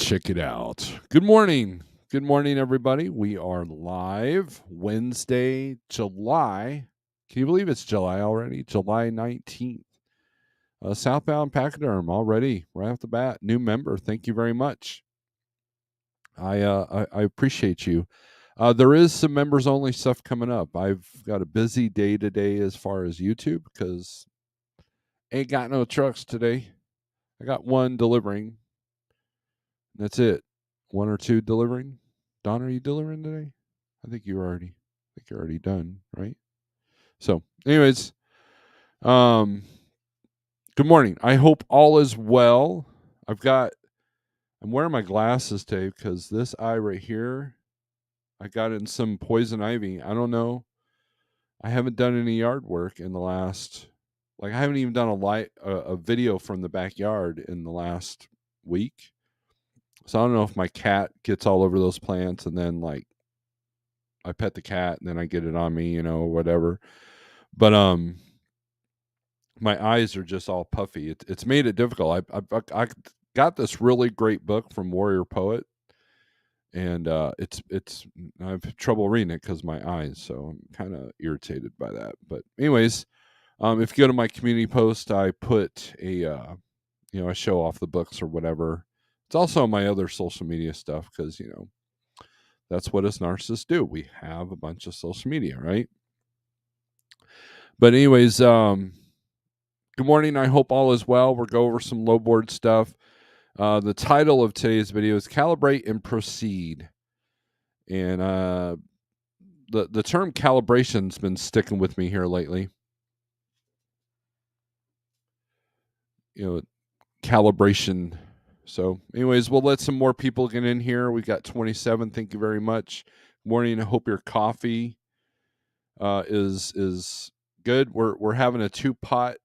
check it out. Good morning. Good morning, everybody. We are live Wednesday, July. Can you believe it's July already? July 19th. Southbound Pachyderm already, right off the bat. New member. Thank you very much. I appreciate you. There is some members only stuff coming up. I've got a busy day today as far as YouTube because ain't got no trucks today. I got one delivering. That's it. One or two delivering. Don, are you delivering today? I think you're already done, right? So, anyways, um, good morning. I hope all is well. I'm wearing my glasses today because this eye right here, I got in some poison ivy. I don't know. I haven't done any yard work in the last, I haven't even done a video from the backyard in the last week. So I don't know if my cat gets all over those plants and then I pet the cat and then I get it on me, or whatever. But my eyes are just all puffy. It's made it difficult. I got this really great book from Warrior Poet, and it's I have trouble reading it because my eyes. So I'm kind of irritated by that. But anyways, if you go to my community post, I put I show off the books or whatever. It's also on my other social media stuff because that's what us narcissists do. We have a bunch of social media, right? But anyways, good morning. I hope all is well. We'll go over some low board stuff. The title of today's video is Calibrate and Proceed. And the term calibration's been sticking with me here lately. Calibration. So anyways, we'll let some more people get in here. We got 27. Thank you very much. Morning. I hope your coffee is good. We're having a 2-pot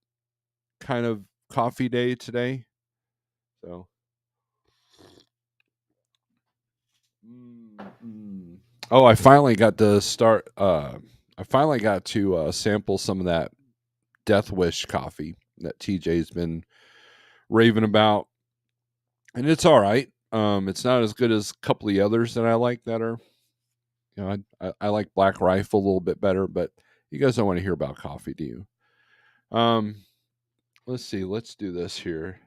kind of coffee day today. So oh, I finally got to start sample some of that Death Wish coffee that TJ's been raving about. And it's all right. It's not as good as a couple of the others that I like that are I like Black Rifle a little bit better, but you guys don't want to hear about coffee, do you? Let's see. Let's do this here.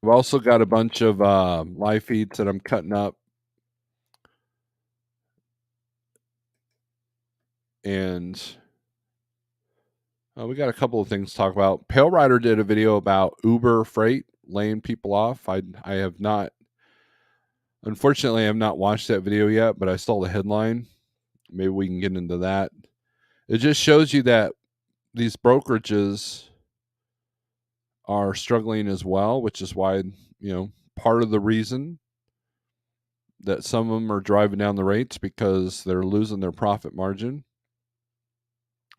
I've also got a bunch of live feeds that I'm cutting up. And we got a couple of things to talk about. Pale Rider did a video about Uber Freight laying people off. I have not, unfortunately, I have not watched that video yet, but I saw the headline. Maybe we can get into that. It just shows you that these brokerages are struggling as well, which is why, part of the reason that some of them are driving down the rates because they're losing their profit margin,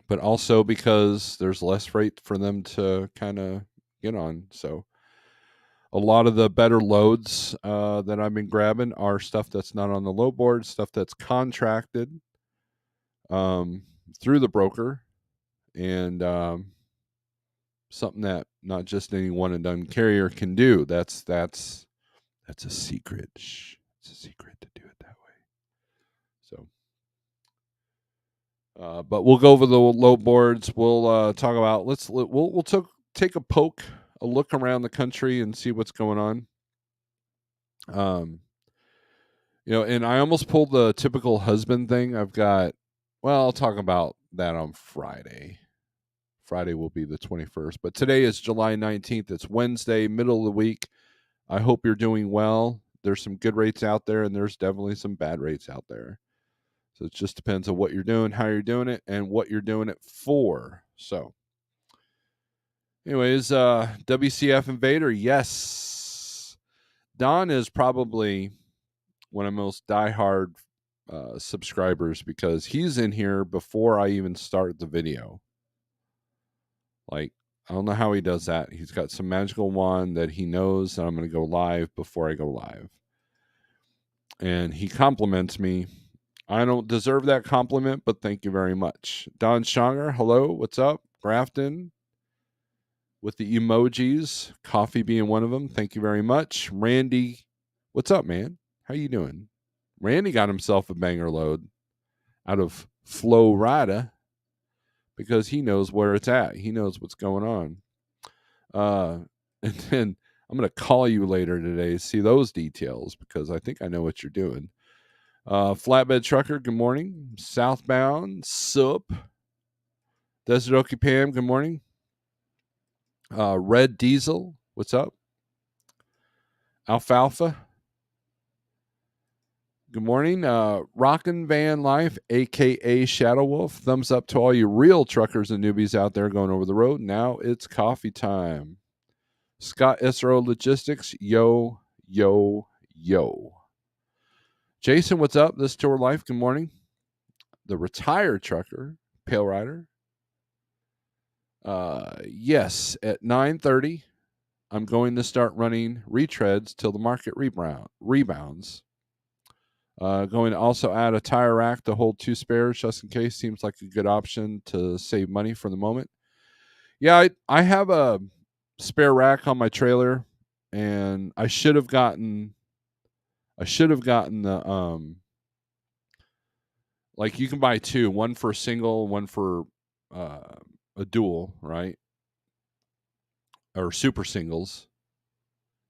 but also because there's less freight for them to kind of get on. So a lot of the better loads that I've been grabbing are stuff that's not on the low board, stuff that's contracted through the broker, and something that not just any one and done carrier can do. That's a secret. Shh. It's a secret to do it that way. So, but we'll go over the low boards. We'll talk about. We'll take a look around the country and see what's going on. And I almost pulled the typical husband thing. I'll talk about that on Friday. Friday will be the 21st, but today is July 19th. It's Wednesday, middle of the week. I hope you're doing well. There's some good rates out there, and there's definitely some bad rates out there. So it just depends on what you're doing, how you're doing it, and what you're doing it for. So anyways, WCF Invader, yes. Don is probably one of the most diehard subscribers because he's in here before I even start the video. I don't know how he does that. He's got some magical wand that he knows that I'm going to go live before I go live. And he compliments me. I don't deserve that compliment, but thank you very much. Don Schonger, hello, what's up? Grafton. with the emojis, coffee being one of them. Thank you very much. Randy, what's up, man? How you doing? Randy got himself a banger load out of Florida because he knows where it's at. He knows what's going on. And then I'm going to call you later today to see those details because I think I know what you're doing. Flatbed Trucker, good morning. Southbound, Sup. Desert Okie Pam, good morning. Red Diesel, what's up? Alfalfa, good morning. Rockin' Van Life, a.k.a. Shadow Wolf. Thumbs up to all you real truckers and newbies out there going over the road. Now it's coffee time. Scott SRO Logistics, yo, yo, yo. Jason, what's up? This Tour Life, good morning. The retired trucker, Pale Rider. Yes, at 9:30, I'm going to start running retreads till the market rebounds. Going to also add a tire rack to hold 2 spares just in case. Seems like a good option to save money for the moment. Yeah, I have a spare rack on my trailer, and I should have gotten the like you can buy 2, one for a single, one for a dual, right? Or super singles,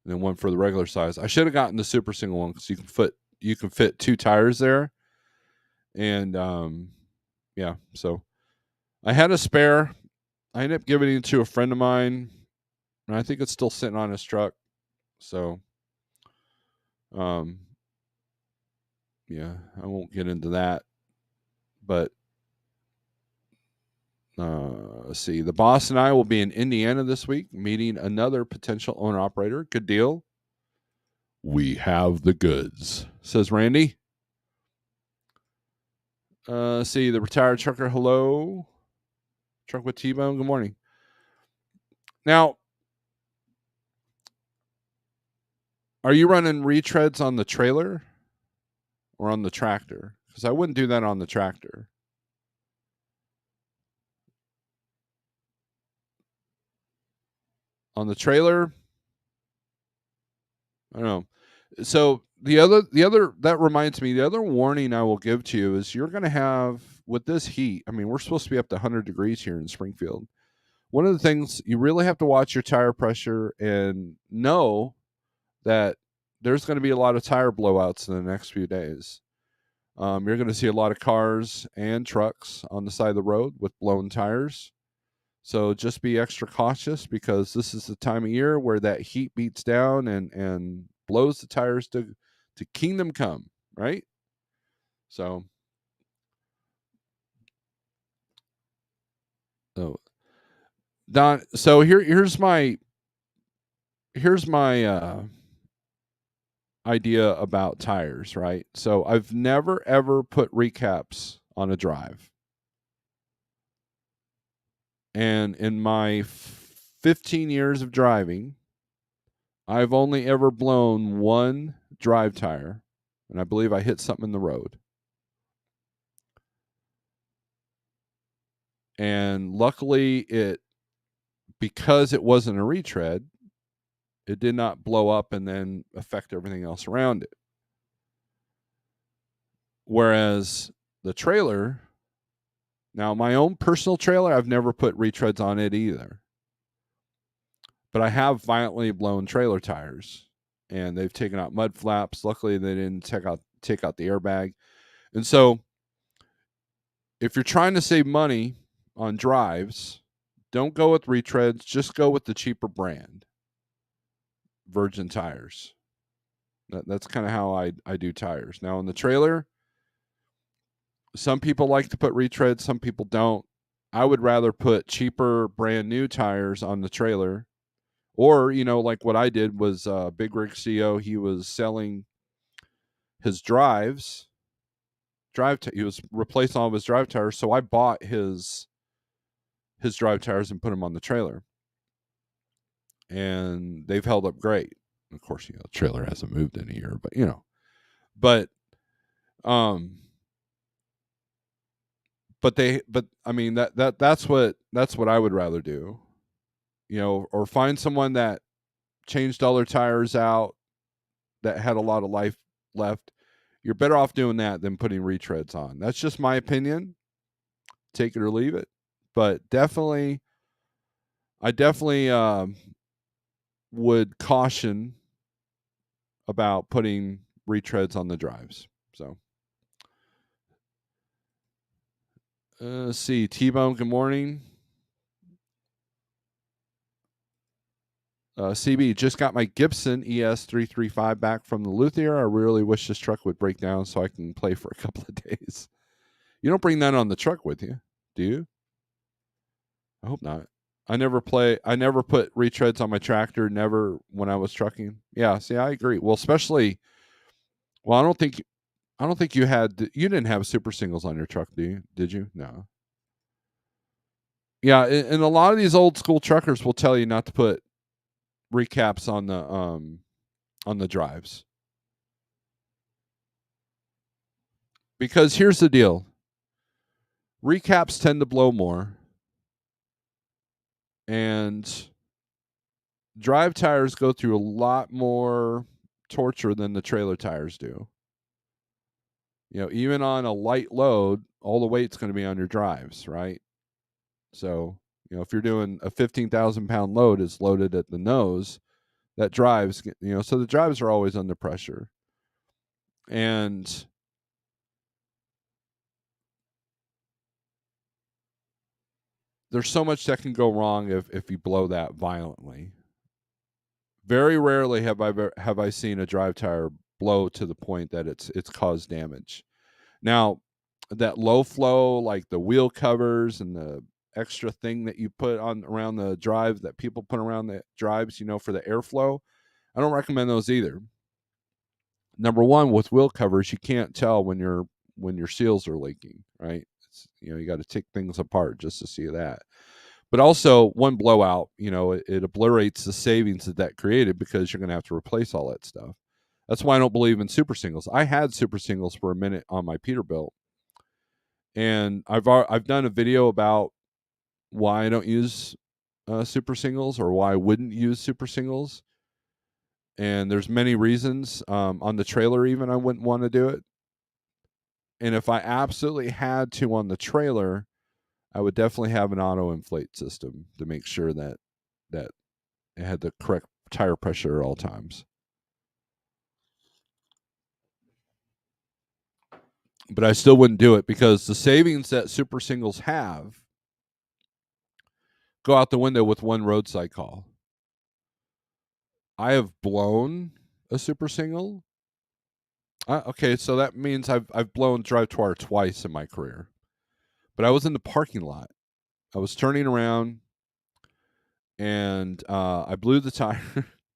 and then one for the regular size. I should have gotten the super single one because you can fit 2 tires there, and yeah. So I had a spare. I ended up giving it to a friend of mine, and I think it's still sitting on his truck. So, yeah, I won't get into that, but let's see. The boss and I will be in Indiana this week, meeting another potential owner operator. Good deal. We have the goods, says Randy. See the retired trucker. Hello, truck with T-Bone. Good morning. Now, are you running retreads on the trailer or on the tractor? Because I wouldn't do that on the tractor. On the trailer, I don't know. So the other that reminds me, the other warning I will give to you is you're going to have with this heat. I mean, we're supposed to be up to 100 degrees here in Springfield. One of the things you really have to watch your tire pressure and know that there's going to be a lot of tire blowouts in the next few days. You're going to see a lot of cars and trucks on the side of the road with blown tires. So just be extra cautious because this is the time of year where that heat beats down and blows the tires to kingdom come, right? So, oh, Don. So here's my idea about tires, right? So I've never ever put recaps on a drive, and in my 15 years of driving, I've only ever blown one drive tire, and I believe I hit something in the road. And luckily, because it wasn't a retread, it did not blow up and then affect everything else around it. Whereas the trailer, now my own personal trailer, I've never put retreads on it either. But I have violently blown trailer tires, and they've taken out mud flaps. Luckily, they didn't take out the airbag. And so, if you're trying to save money on drives, don't go with retreads. Just go with the cheaper brand, Virgin tires. That's kind of how I do tires. Now, on the trailer, some people like to put retreads, some people don't. I would rather put cheaper brand new tires on the trailer. Or, like what I did was Big Rig CO, he was selling his he was replacing all of his drive tires, so I bought his drive tires and put them on the trailer. And they've held up great. Of course, the trailer hasn't moved in a year, but but I mean that's what I would rather do. or find someone that changed all their tires out that had a lot of life left. You're better off doing that than putting retreads on. That's just my opinion. Take it or leave it. But I definitely would caution about putting retreads on the drives. So, let's see. T-Bone, good morning. CB, just got my Gibson ES335 back from the luthier. I really wish this truck would break down so I can play for a couple of days. You don't bring that on the truck with you, do you? I hope not. I never put retreads on my tractor, never when I was trucking. Yeah, see, I agree. Well, especially well, I don't think you didn't have super singles on your truck, do you? Did you? No. Yeah, and a lot of these old school truckers will tell you not to put recaps on the drives. Because here's the deal. Recaps tend to blow more, and drive tires go through a lot more torture than the trailer tires do. Even on a light load, all the weight's going to be on your drives, right? So, if you're doing a 15,000-pound load, it's loaded at the nose. That drives, so the drives are always under pressure. And there's so much that can go wrong if you blow that violently. Very rarely have I seen a drive tire blow to the point that it's caused damage. Now, that low flow, like the wheel covers and the extra thing that you put on around the drive that people put around the drives, for the airflow, I don't recommend those either. Number one, with wheel covers, you can't tell when your seals are leaking, right? You got to take things apart just to see that. But also, one blowout, it obliterates the savings that created because you're going to have to replace all that stuff. That's why I don't believe in super singles. I had super singles for a minute on my Peterbilt, and I've done a video about why I don't use super singles or why I wouldn't use super singles. And there's many reasons. On the trailer, even I wouldn't want to do it. And if I absolutely had to on the trailer, I would definitely have an auto inflate system to make sure that it had the correct tire pressure at all times. But I still wouldn't do it because the savings that super singles have go out the window with one roadside call. I have blown a super single. Okay, so that means I've blown drive twire twice in my career. But I was in the parking lot. I was turning around, and I blew the tire.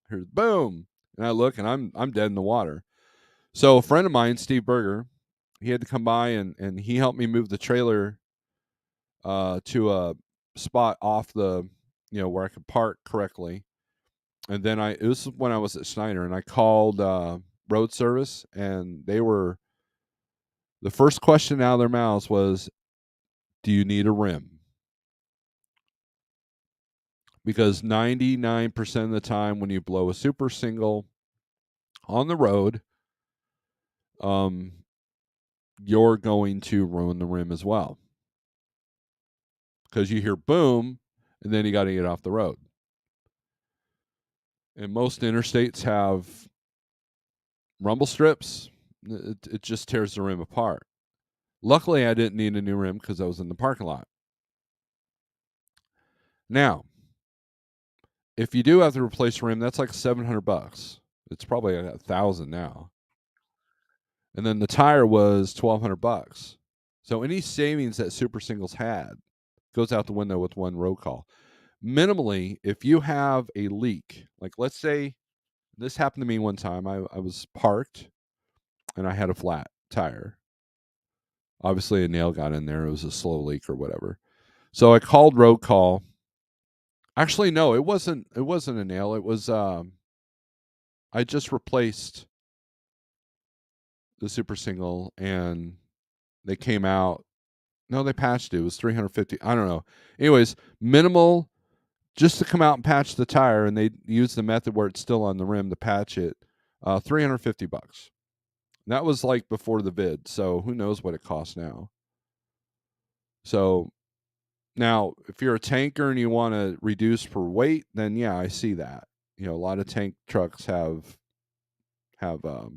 Here's boom, and I look, and I'm dead in the water. So a friend of mine, Steve Berger, he had to come by and he helped me move the trailer to a spot off the where I could park correctly. And then this was when I was at Schneider, and I called road service, and the first question out of their mouths was, "Do you need a rim?" Because 99% of the time when you blow a super single on the road, you're going to ruin the rim as well. Because you hear boom, and then you got to get off the road. And most interstates have rumble strips. It just tears the rim apart. Luckily, I didn't need a new rim because I was in the parking lot. Now, if you do have to replace a rim, that's like $700. It's probably $1,000 now. And then the tire was $1,200. So any savings that super singles had goes out the window with one road call. Minimally, if you have a leak, like let's say this happened to me one time. I was parked and I had a flat tire. Obviously, a nail got in there. It was a slow leak or whatever. So I called road call. Actually, no, it wasn't a nail. It was I just replaced the super single and they came out. No, they patched it. It was $350. I don't know. Anyways, minimal just to come out and patch the tire, and they use the method where it's still on the rim to patch it, $350. That was like before the vid, so who knows what it costs now. So now, if you're a tanker and you want to reduce per weight, then yeah, I see that. A lot of tank trucks have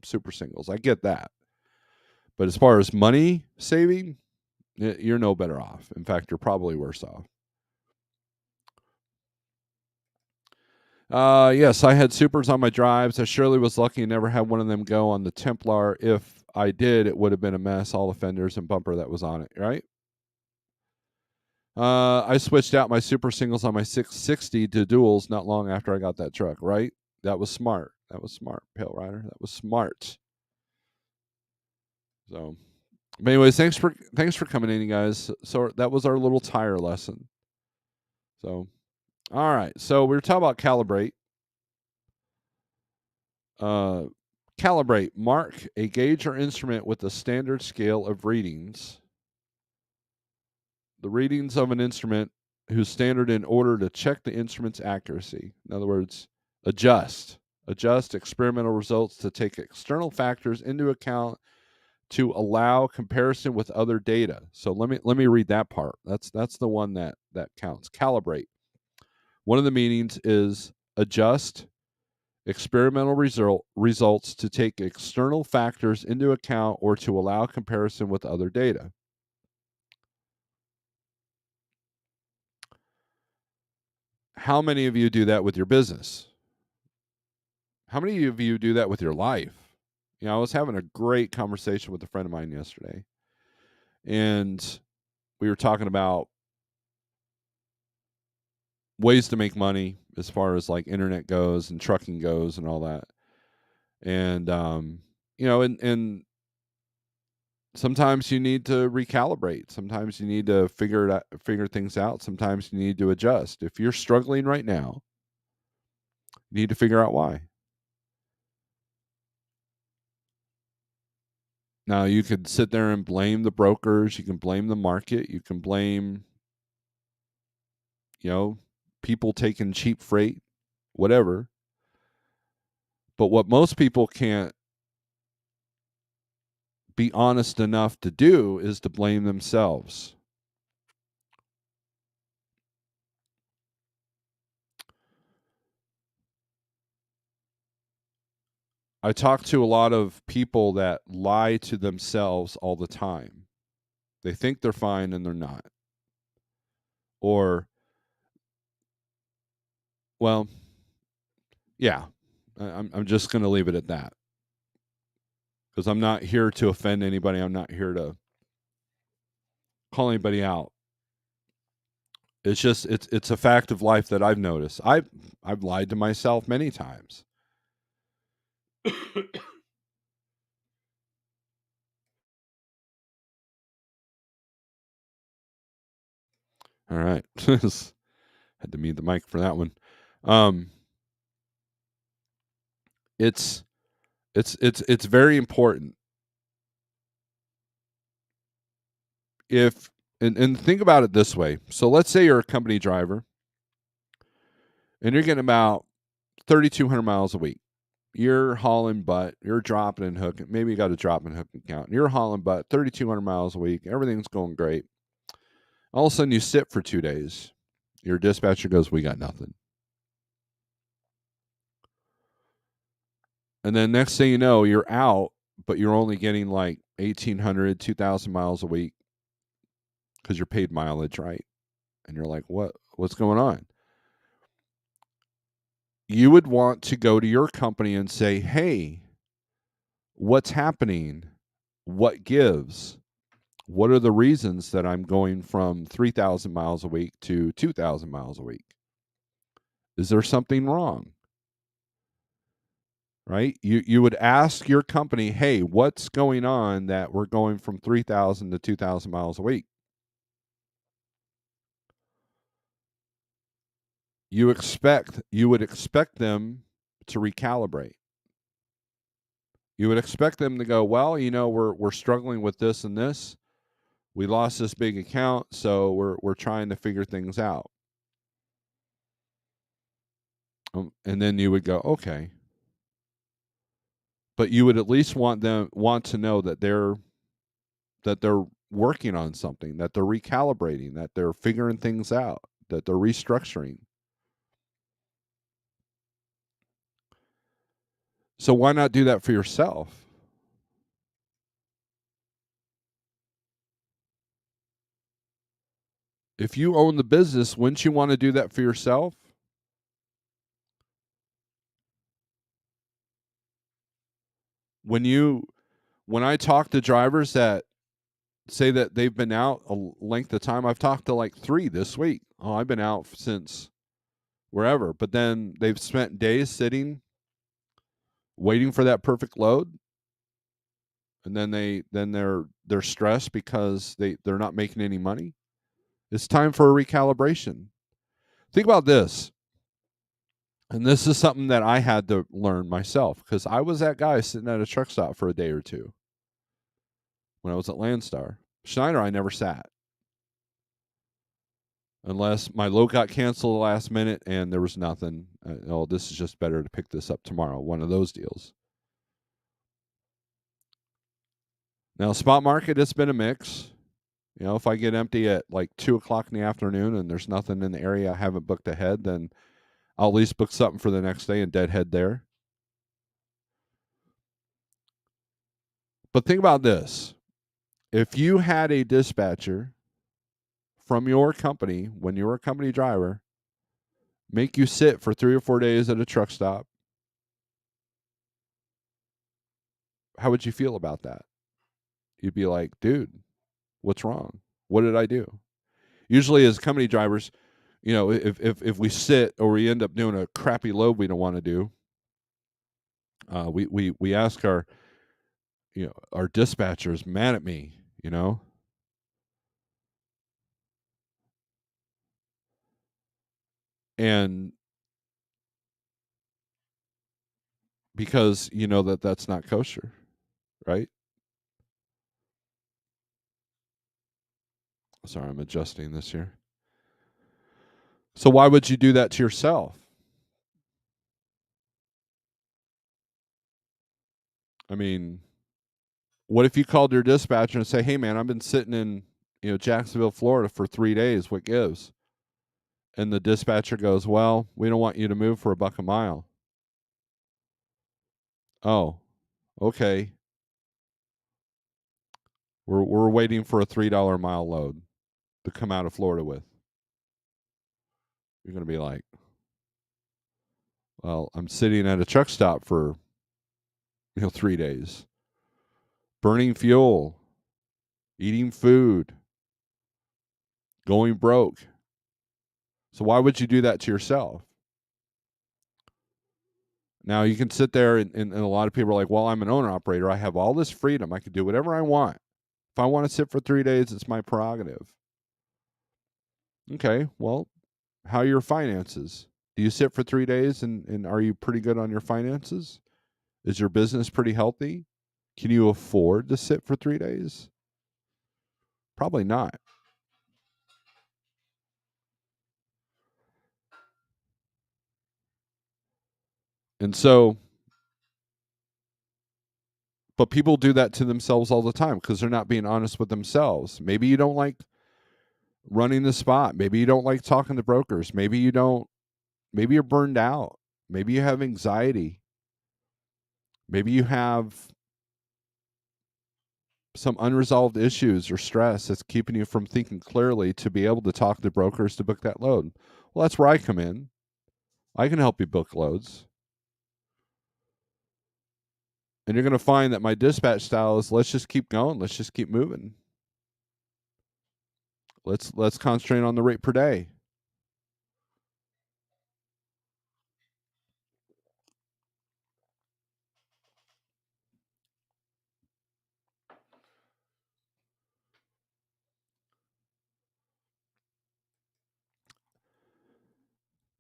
super singles. I get that. But as far as money saving, you're no better off. In fact, you're probably worse off. Yes, I had supers on my drives. I surely was lucky and never had one of them go on the Templar. If I did, it would have been a mess. All the fenders and bumper that was on it, right? I switched out my super singles on my 660 to duals not long after I got that truck, right? That was smart. Pale Rider. That was smart. So, but anyways, thanks for coming in, you guys. So that was our little tire lesson. So, all right. So we were talking about Calibrate. Calibrate. Mark a gauge or instrument with a standard scale of readings. The readings of an instrument whose standard in order to check the instrument's accuracy. In other words, adjust experimental results to take external factors into account to allow comparison with other data. So let me read that part. That's the one that counts. Calibrate. One of the meanings is adjust experimental results to take external factors into account or to allow comparison with other data. How many of you do that with your business? How many of you do that with your life? I was having a great conversation with a friend of mine yesterday, and we were talking about ways to make money as far as like internet goes and trucking goes and all that. And and sometimes you need to recalibrate. Sometimes you need to figure things out. Sometimes you need to adjust. If you're struggling right now, you need to figure out why. Now, you could sit there and blame the brokers. You can blame the market. You can blame, people taking cheap freight, whatever. But what most people can't be honest enough to do is to blame themselves. I talk to a lot of people that lie to themselves all the time. They think they're fine and they're not. Or, well, yeah, I'm just going to leave it at that. Because I'm not here to offend anybody. I'm not here to call anybody out. It's just it's a fact of life that I've noticed. I've lied to myself many times. All right. Had to mute the mic for that one. It's very important. If and think about it this way. So let's say you're a company driver and you're getting about 3,200 miles a week. You're hauling butt, you're dropping and hooking. Maybe you got a drop and hooking count. You're hauling butt 3,200 miles a week. Everything's going great. All of a sudden you sit for 2 days. Your dispatcher goes, "We got nothing." And then next thing you know, you're out, but you're only getting like 1,800, 2,000 miles a week because you're paid mileage, right? And you're like, what's going on? You would want to go to your company and say, "Hey, what's happening? What gives? What are the reasons that I'm going from 3,000 miles a week to 2,000 miles a week? Is there something wrong?" Right? You would ask your company, "Hey, what's going on that we're going from 3,000 to 2,000 miles a week?" You would expect them to recalibrate. You would expect them to go, "Well, we're struggling with this and this. We lost this big account, so we're trying to figure things out." And then you would go, okay. But you would at least want to know that they're working on something, that they're recalibrating, that they're figuring things out, that they're restructuring. So why not do that for yourself? If you own the business, wouldn't you want to do that for yourself? When I talk to drivers that say that they've been out a length of time, I've talked to like 3 this week. Oh, I've been out since wherever, but then they've spent days sitting waiting for that perfect load, and then they're stressed because they're not making any money. It's time for a recalibration. Think about this. And this is something that I had to learn myself because I was that guy sitting at a truck stop for a day or two when I was at Landstar. Schneider, I never sat unless my load got canceled last minute and there was nothing. Oh, this is just better to pick this up tomorrow. One of those deals. Now, spot market, it's been a mix. If I get empty at like 2 o'clock in the afternoon and there's nothing in the area I haven't booked ahead, then I'll at least book something for the next day and deadhead there. But think about this. If you had a dispatcher from your company when you were a company driver make you sit for 3 or 4 days at a truck stop, how would you feel about that? You'd be like, dude, what's wrong? What did I do? Usually as company drivers, if we sit or we end up doing a crappy load we don't want to do, we ask our dispatchers mad at me, and because you know that's not kosher, right? Sorry, I'm adjusting this here. So why would you do that to yourself? I mean, what if you called your dispatcher and say, "Hey, man, I've been sitting in Jacksonville, Florida for 3 days. What gives?" And the dispatcher goes, "Well, we don't want you to move for $1 a mile." Oh, okay. We're waiting for a $3 a mile load to come out of Florida with. You're gonna be like, "Well, I'm sitting at a truck stop for 3 days, burning fuel, eating food, going broke. So why would you do that to yourself?" Now you can sit there and a lot of people are like, well, I'm an owner operator. I have all this freedom. I can do whatever I want. If I want to sit for 3 days, it's my prerogative. Okay, well, how are your finances? Do you sit for 3 days and are you pretty good on your finances? Is your business pretty healthy? Can you afford to sit for 3 days? Probably not. And so, but people do that to themselves all the time because they're not being honest with themselves. Maybe you don't like running the spot. Maybe you don't like talking to brokers. Maybe you're burned out. Maybe you have anxiety. Maybe you have some unresolved issues or stress that's keeping you from thinking clearly to be able to talk to brokers to book that load. Well, that's where I come in. I can help you book loads. And you're going to find that my dispatch style is let's just keep going. Let's just keep moving. Let's concentrate on the rate per day.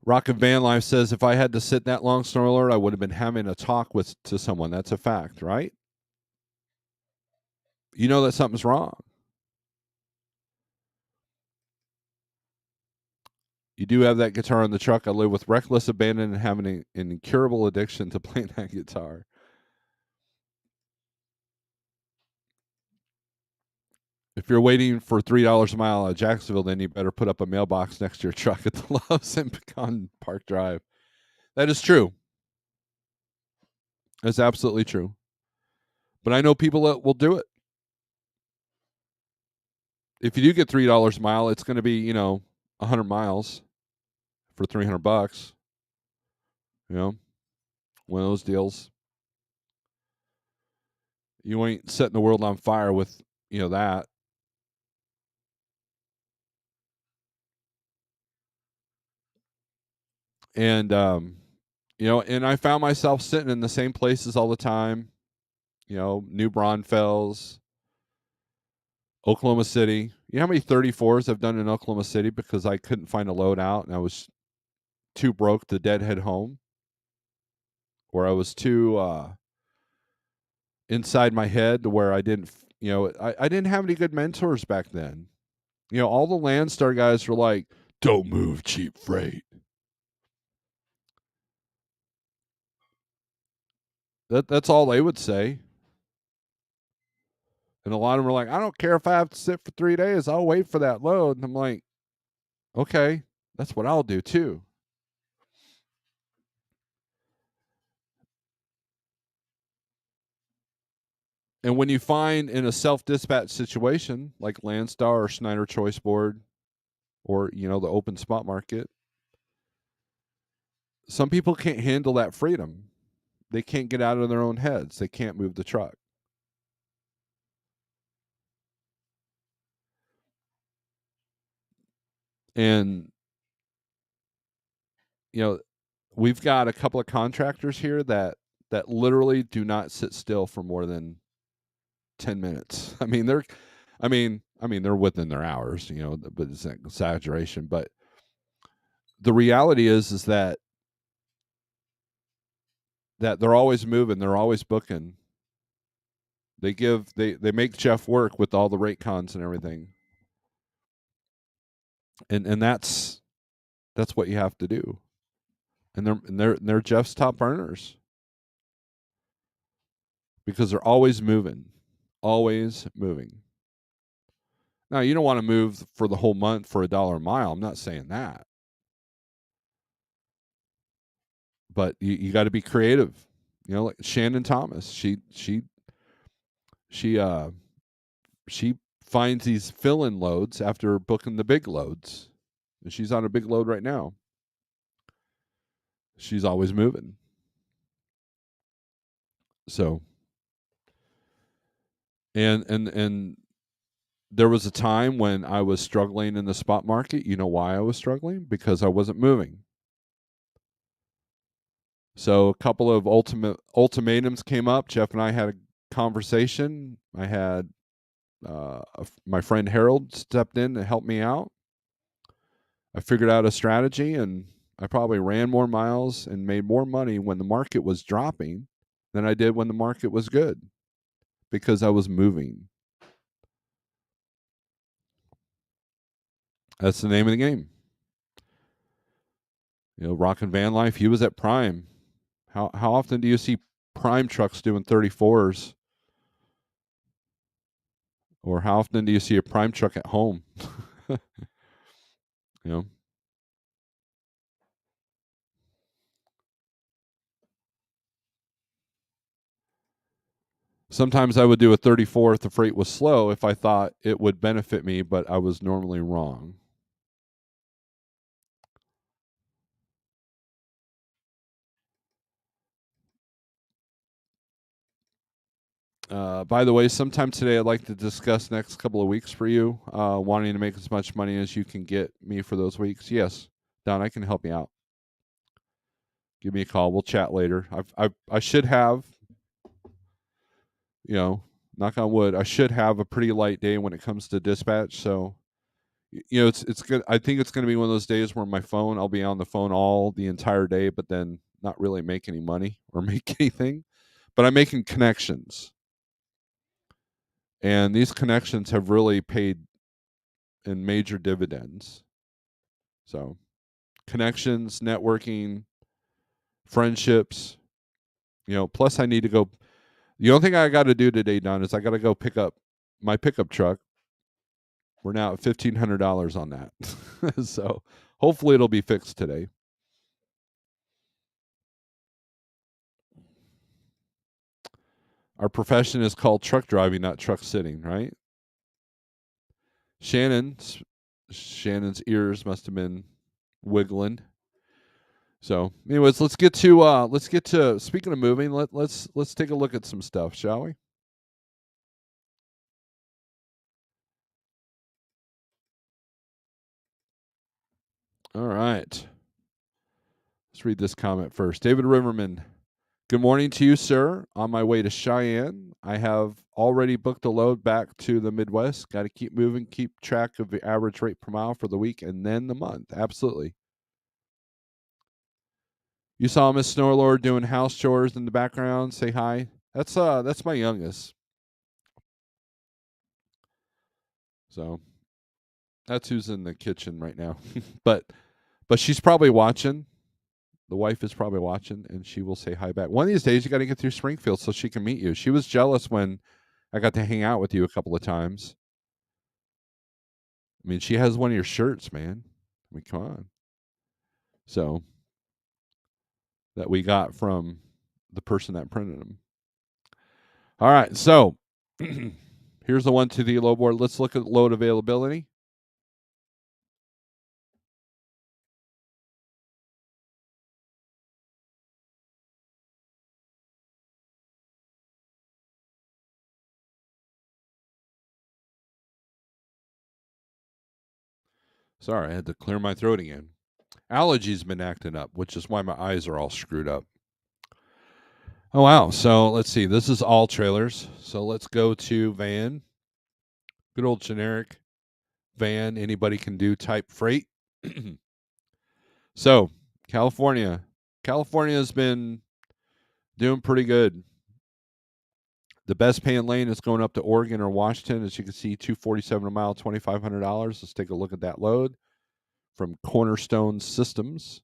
Rocket Van Life says if I had to sit that long, Snorelord, I would have been having a talk to someone. That's a fact, right? You know that something's wrong. You do have that guitar in the truck. I live with reckless abandon and having an incurable addiction to playing that guitar. If you're waiting for $3 a mile out of Jacksonville, then you better put up a mailbox next to your truck at the Loves in Pecan Park Drive. That is true. That's absolutely true. But I know people that will do it. If you do get $3 a mile, it's going to be, 100 miles for $300. You know, one of those deals. You ain't setting the world on fire with, that. And and I found myself sitting in the same places all the time. New Braunfels, Oklahoma City. You know how many 34s I've done in Oklahoma City because I couldn't find a load out and I was too broke to deadhead home, or I was too inside my head to where I didn't, I didn't have any good mentors back then. All the Landstar guys were like, "Don't move cheap freight." That's all they would say. And a lot of them were like, "I don't care if I have to sit for 3 days. I'll wait for that load." And I'm like, "Okay, that's what I'll do too." And when you find in a self-dispatch situation like Landstar or Schneider Choice Board or, the open spot market, some people can't handle that freedom. They can't get out of their own heads. They can't move the truck. And, you know, we've got a couple of contractors here that literally do not sit still for more than 10 minutes. They're within their hours, but it's an exaggeration. But the reality is that they're always moving, they're always booking. They make Jeff work with all the rate cons and everything. And that's what you have to do. And they're Jeff's top earners because they're always moving. Always moving. Now, you don't want to move for the whole month for $1 a mile. I'm not saying that. But you got to be creative. Like Shannon Thomas, she uh she finds these fill-in loads after booking the big loads. And she's on a big load right now. She's always moving. So, and there was a time when I was struggling in the spot market. You know why I was struggling? Because I wasn't moving. So a couple of ultimatums came up. Jeff and I had a conversation. I had my friend Harold stepped in to help me out. I figured out a strategy, and I probably ran more miles and made more money when the market was dropping than I did when the market was good because I was moving. That's the name of the game. Rockin' Van Life, he was at Prime. How often do you see Prime trucks doing 34s? Or how often do you see a Prime truck at home? you know. Sometimes I would do a 34 if the freight was slow if I thought it would benefit me, but I was normally wrong. By the way, sometime today I'd like to discuss next couple of weeks for you, wanting to make as much money as you can get me for those weeks. Yes, Don, I can help you out. Give me a call. We'll chat later. I should have, knock on wood, I should have a pretty light day when it comes to dispatch. So, it's good. I think it's going to be one of those days where I'll be on the phone all the entire day, but then not really make any money or make anything. But I'm making connections, and these connections have really paid in major dividends. So connections, networking, friendships. Plus I need to go. The only thing I got to do today, Don, is I got to go pick up my pickup truck. We're now at $1,500 on that. So hopefully it'll be fixed today. Our profession is called truck driving, not truck sitting, right? Shannon's ears must have been wiggling. So, anyways, let's get to speaking of moving, let's take a look at some stuff, shall we? All right. Let's read this comment first. David Riverman. Good morning to you, sir. On my way to Cheyenne. I have already booked a load back to the Midwest. Got to keep moving, keep track of the average rate per mile for the week and then the month. Absolutely. You saw Miss Snorelord doing house chores in the background. Say hi. That's my youngest. So that's who's in the kitchen right now. but she's probably watching. The wife is probably watching, and she will say hi back. One of these days, you got to get through Springfield so she can meet you. She was jealous when I got to hang out with you a couple of times. I mean, she has one of your shirts, man. I mean, come on. So that we got from the person that printed them. All right, so here's the one to the load board. Let's look at load availability. Sorry, I had to clear my throat again. Allergies been acting up, which is why my eyes are all screwed up. Oh, wow. So let's see. This is all trailers. So let's go to van. Good old generic van. Anybody can do type freight. So California. California has been doing pretty good. The best paying lane is going up to Oregon or Washington. As you can see, $247 a mile, $2,500. Let's take a look at that load from Cornerstone Systems.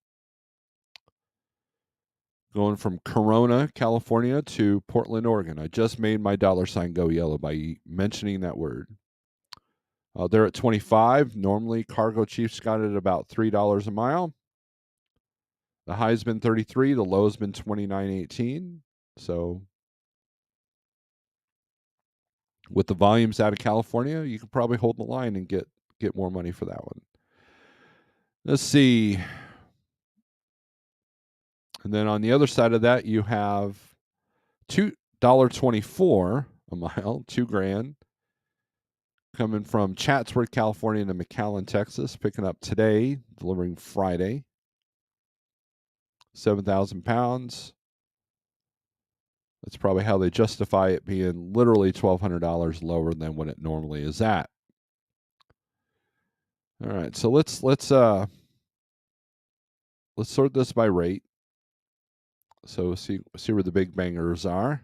Going from Corona, California to Portland, Oregon. I just made my $ go yellow by mentioning that word. They're at 25. Normally, Cargo Chief's got it at about $3 a mile. The high's been 33. The low's been 29.18. So with the volumes out of California, you could probably hold the line and get more money for that one. Let's see. And then on the other side of that, you have $2.24 a mile, $2,000, coming from Chatsworth, California to McAllen, Texas, picking up today, delivering Friday. 7,000 pounds. That's probably how they justify it being literally $1,200 lower than what it normally is at. All right, so let's sort this by rate. So see where the big bangers are.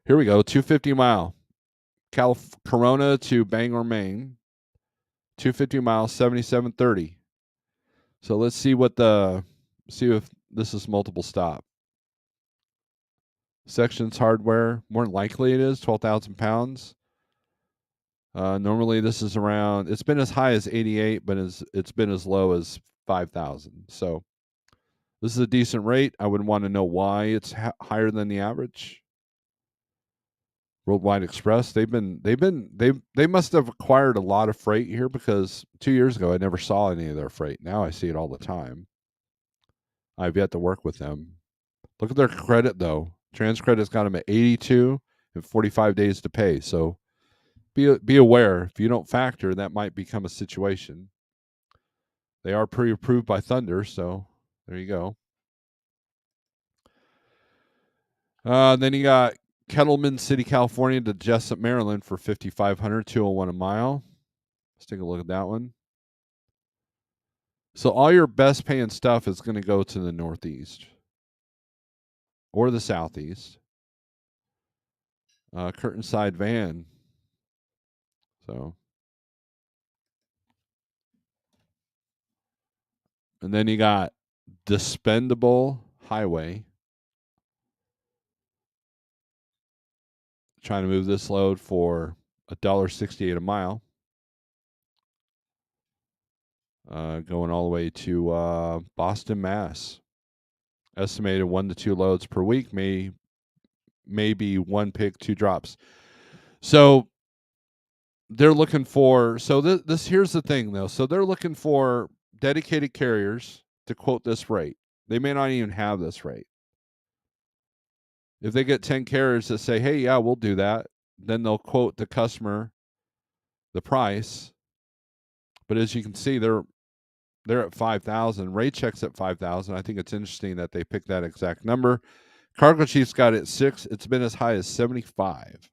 Here we go. 250 mile, Corona to Bangor, Maine. 250 miles, 77.30. So let's see see if this is multiple stop. Sections hardware, more than likely it is 12,000 pounds. Normally this is around. It's been as high as 88, but it's been as low as 5,000. So this is a decent rate. I would want to know why it's higher than the average. Worldwide Express, they must have acquired a lot of freight here, because 2 years ago I never saw any of their freight. Now I see it all the time. I've yet to work with them. Look at their credit though. TransCredit's got them at 82 and 45 days to pay. So be aware, if you don't factor, that might become a situation. They are pre-approved by Thunder, so there you go. Then you got Kettleman City, California to Jessup, Maryland for $5,500, $201 a mile. Let's take a look at that one. So all your best paying stuff is going to go to the Northeast or the Southeast. Curtain side van. So And then you got Dispendable Highway. Trying to move this load for $1.68 a mile. Going all the way to Boston, Mass. Estimated 1 to 2 loads per week, maybe one pick, 2 drops. So they're looking for. So this here's the thing though. So they're looking for dedicated carriers to quote this rate. They may not even have this rate. If they get 10 carriers that say, "Hey, yeah, we'll do that," then they'll quote the customer the price. But as you can see, they're at 5,000. Rate checks at 5,000. I think it's interesting that they picked that exact number. Cargo Chief's got it at 6. It's been as high as 75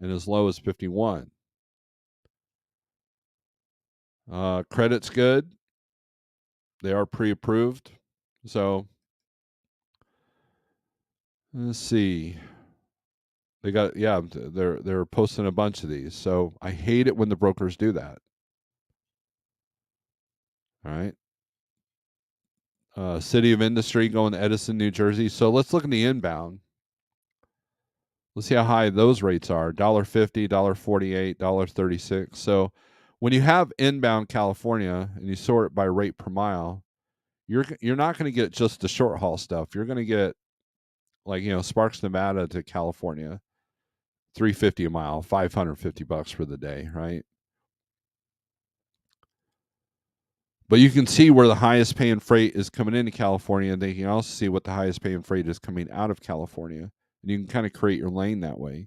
and as low as 51. Credit's good. They are pre-approved. So let's see. They got they're posting a bunch of these. So I hate it when the brokers do that. All right. City of Industry going to Edison, New Jersey. So let's look at the inbound. Let's see how high those rates are. $1.50, $1.48, $1.36. So when you have inbound California and you sort it by rate per mile, you're not going to get just the short haul stuff. You're going to get like, Sparks, Nevada to California, $3.50 a mile, $550 for the day, right? But you can see where the highest paying freight is coming into California, and they can also see what the highest paying freight is coming out of California. And you can kind of create your lane that way.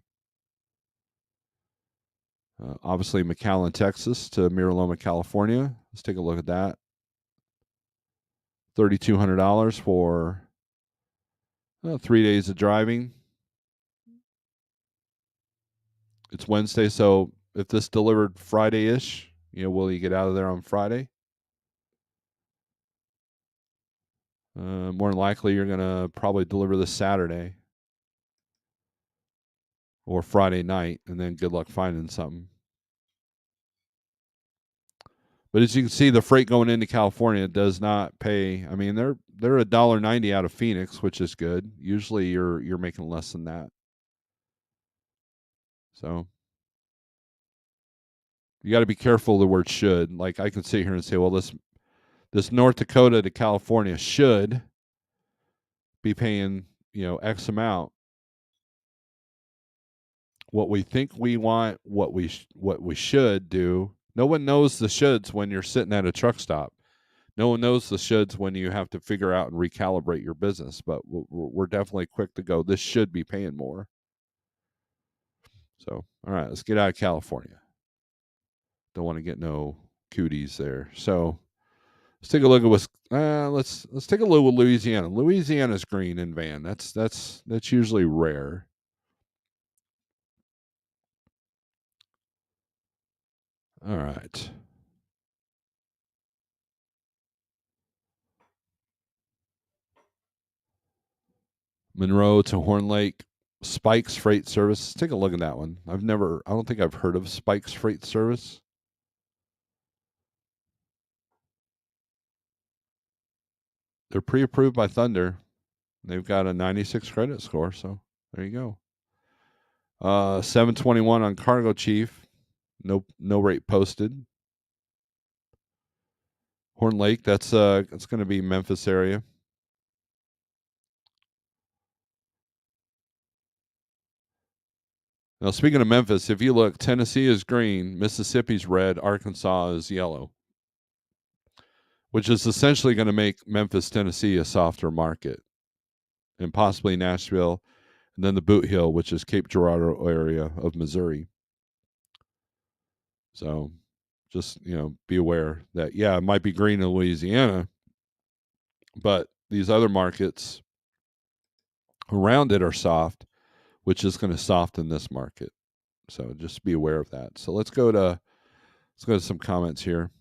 Obviously, McAllen, Texas to Miraloma, California. Let's take a look at that. $3,200 for 3 days of driving. It's Wednesday, so if this delivered Friday-ish, will you get out of there on Friday? More than likely, you're going to probably deliver this Saturday or Friday night, and then good luck finding something. But as you can see, the freight going into California does not pay. I mean, they're $1.90 out of Phoenix, which is good. Usually, you're making less than that. So you got to be careful of the word should. Like I can sit here and say, well, this North Dakota to California should be paying X amount. What we think we want, what we should do. No one knows the shoulds when you're sitting at a truck stop. No one knows the shoulds when you have to figure out and recalibrate your business. But we're definitely quick to go, this should be paying more. So, all right, let's get out of California. Don't want to get no cooties there. So let's take a look at let's take a look at Louisiana. Louisiana's green in van. That's usually rare. All right. Monroe to Horn Lake, Spikes Freight Service. Let's take a look at that one. I don't think I've heard of Spikes Freight Service. They're pre-approved by Thunder. They've got a 96 credit score, so there you go. 721 on Cargo Chief. No rate posted. Horn Lake, that's going to be Memphis area. Now, speaking of Memphis, if you look, Tennessee is green, Mississippi's red, Arkansas is yellow, which is essentially going to make Memphis, Tennessee a softer market, and possibly Nashville, and then the Boot Hill, which is Cape Girardeau area of Missouri. So just, be aware that, yeah, it might be green in Louisiana, but these other markets around it are soft, which is going to soften this market. So just be aware of that. So let's go to some comments here.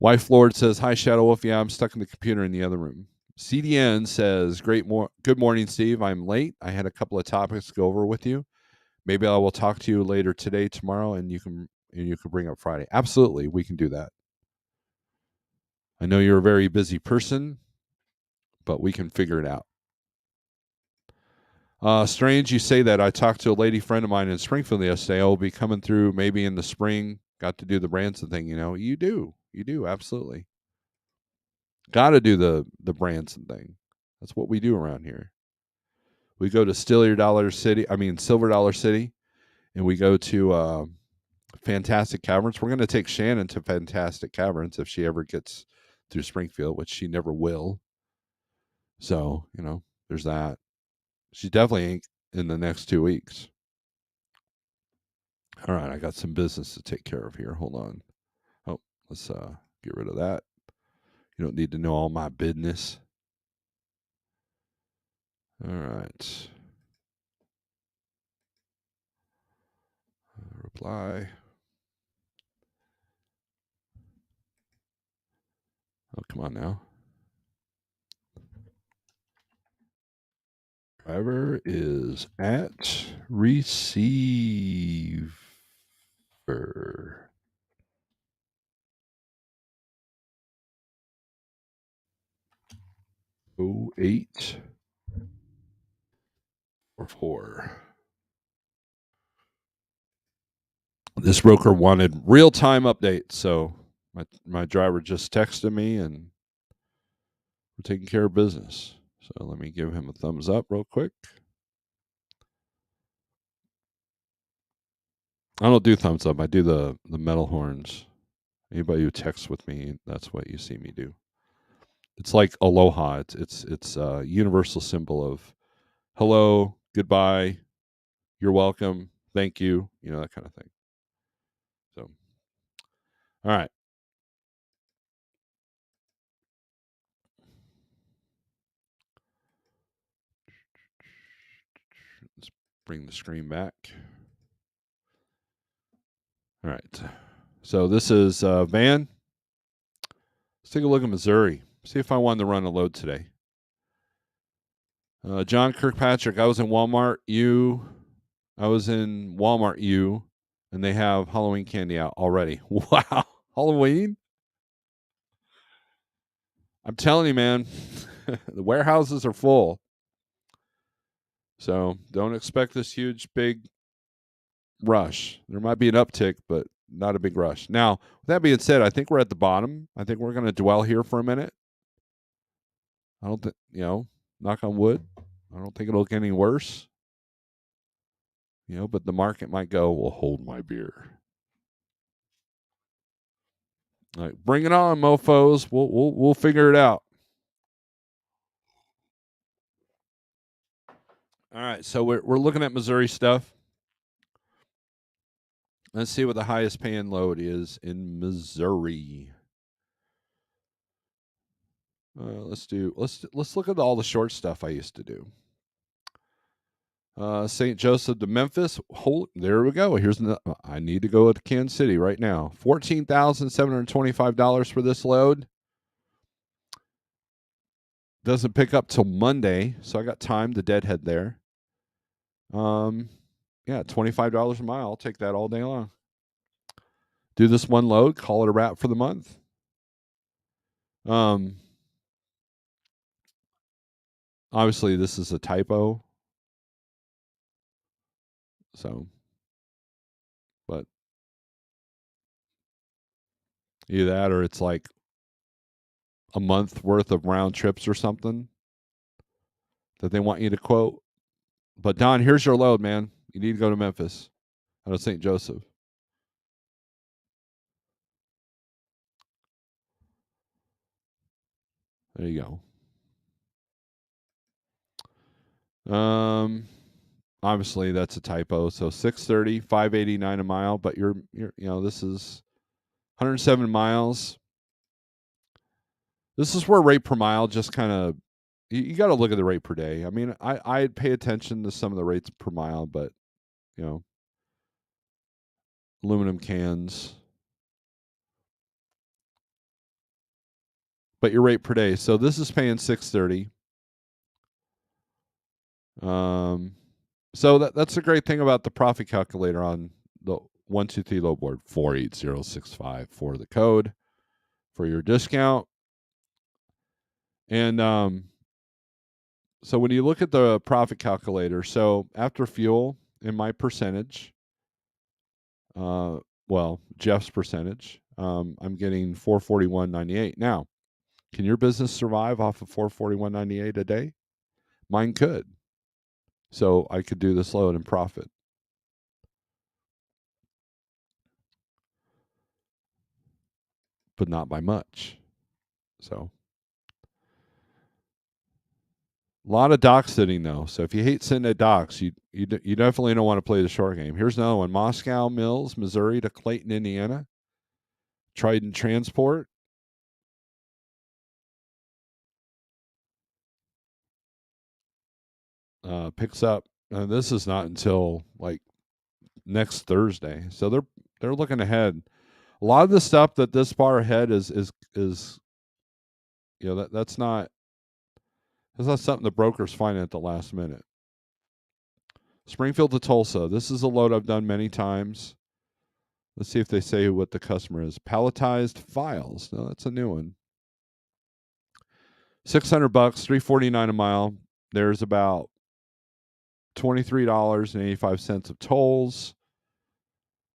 Wife Lord says, "Hi Shadow Wolf. Yeah, I'm stuck in the computer in the other room." CDN says, good morning, Steve. I'm late. I had a couple of topics to go over with you. Maybe I will talk to you later today, tomorrow, and you can bring up Friday. Absolutely, we can do that. I know you're a very busy person, but we can figure it out. Strange you say that. I talked to a lady friend of mine in Springfield yesterday. I'll be coming through maybe in the spring. Got to do the Branson thing, You do. You do, absolutely. Got to do the Branson thing. That's what we do around here. We go to Silver Dollar City, and we go to Fantastic Caverns. We're going to take Shannon to Fantastic Caverns if she ever gets through Springfield, which she never will. So, there's that. She definitely ain't in the next 2 weeks. All right, I got some business to take care of here. Hold on. Oh, let's get rid of that. You don't need to know all my business. All right. Reply. Oh, come on now. Driver is at receiver. 0844. This broker wanted real-time updates, so my driver just texted me, and we're taking care of business. So let me give him a thumbs up real quick. I don't do thumbs up. I do the metal horns. Anybody who texts with me, that's what you see me do. It's like aloha. It's a universal symbol of hello, goodbye, you're welcome, thank you, that kind of thing. So, all right. Let's bring the screen back. All right. So this is Van. Let's take a look at Missouri. See if I wanted to run a load today. John Kirkpatrick, I was in Walmart U, and they have Halloween candy out already. Wow. Halloween? I'm telling you, man, the warehouses are full. So don't expect this huge, big rush. There might be an uptick, but not a big rush. Now, with that being said, I think we're at the bottom. I think we're going to dwell here for a minute. I don't think, knock on wood, I don't think it'll get any worse. But the market might go, well, hold my beer. Like, bring it on, mofos. We'll figure it out. All right, so we're looking at Missouri stuff. Let's see what the highest paying load is in Missouri. Let's look at all the short stuff I used to do. St. Joseph to Memphis. There we go. I need to go to Kansas City right now. $14,725 for this load. Doesn't pick up till Monday, so I got time to deadhead there. Yeah, $25 a mile. I'll take that all day long. Do this one load, call it a wrap for the month. Obviously, this is a typo. So, but either that or it's like a month worth of round trips or something that they want you to quote. But Don, here's your load, man. You need to go to Memphis out of St. Joseph. There you go. Obviously that's a typo. So 630, 589 a mile, but you're this is 107 miles. This is where rate per mile just kind of you got to look at the rate per day. I mean, I'd pay attention to some of the rates per mile, but aluminum cans. But your rate per day. So this is paying 630. So that's a great thing about the profit calculator on the 123 load board. 48065 for the code for your discount. And so when you look at the profit calculator, so after fuel in my percentage, Jeff's percentage, I'm getting 441.98. Now, can your business survive off of 441.98 a day? Mine could. So I could do this load and profit, but not by much. So a lot of dock sitting though. So if you hate sitting at docks, you definitely don't want to play the short game. Here's another one: Moscow Mills, Missouri to Clayton, Indiana. Trident Transport. Picks up. And this is not until like next Thursday, so they're looking ahead. A lot of the stuff that this far ahead is that's not something the brokers find at the last minute. Springfield to Tulsa. This is a load I've done many times. Let's see if they say what the customer is. Palletized files. No, that's a new one. $600, $349 a mile. There's about $23.85 of tolls.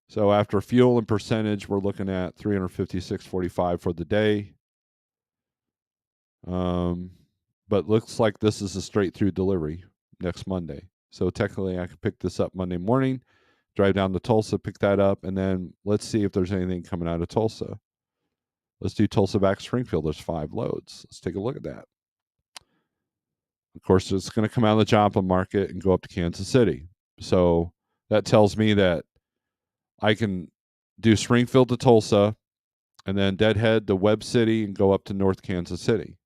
So after fuel and percentage, we're looking at $356.45 for the day. But looks like this is a straight through delivery next Monday. So technically, I could pick this up Monday morning, drive down to Tulsa, pick that up, and then let's see if there's anything coming out of Tulsa. Let's do Tulsa back to Springfield. There's 5 loads. Let's take a look at that. Of course, it's going to come out of the Joplin market and go up to Kansas City. So that tells me that I can do Springfield to Tulsa and then deadhead to Webb City and go up to North Kansas City.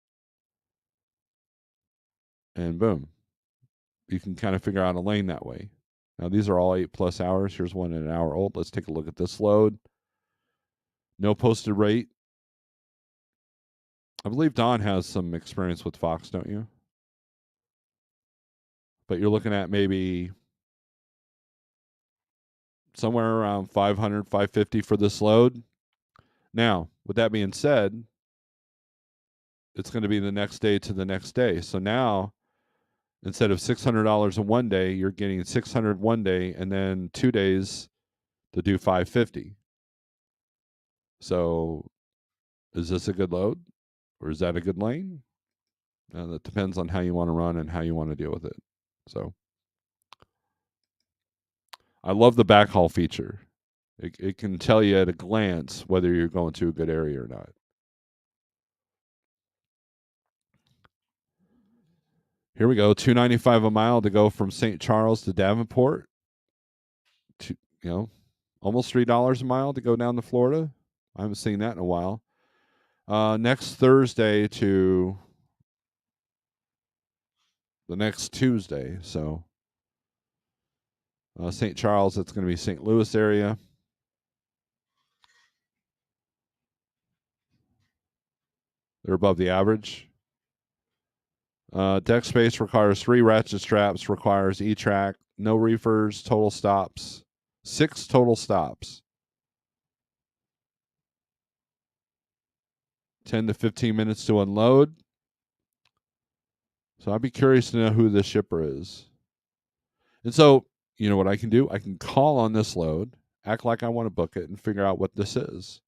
And boom, you can kind of figure out a lane that way. Now, these are all 8+ hours. Here's one an hour old. Let's take a look at this load. No posted rate. I believe Don has some experience with Fox, don't you? But you're looking at maybe somewhere around 500, 550 for this load. Now, with that being said, it's going to be the next day to the next day. So now, instead of $600 in one day, you're getting $600 one day and then 2 days to do 550. So is this a good load or is that a good lane? That depends on how you want to run and how you want to deal with it. So I love the backhaul feature. It can tell you at a glance whether you're going to a good area or not. Here we go, $2.95 a mile to go from St. Charles to Davenport. Almost $3 a mile to go down to Florida. I haven't seen that in a while. Next Thursday to the next Tuesday. So St. Charles, that's going to be St. Louis area. They're above the average. Deck space requires 3 ratchet straps, requires E-track, no reefers, total stops. 6 total stops. 10 to 15 minutes to unload. So I'd be curious to know who the shipper is. And so, you know what I can do? I can call on this load, act like I want to book it, and figure out what this is.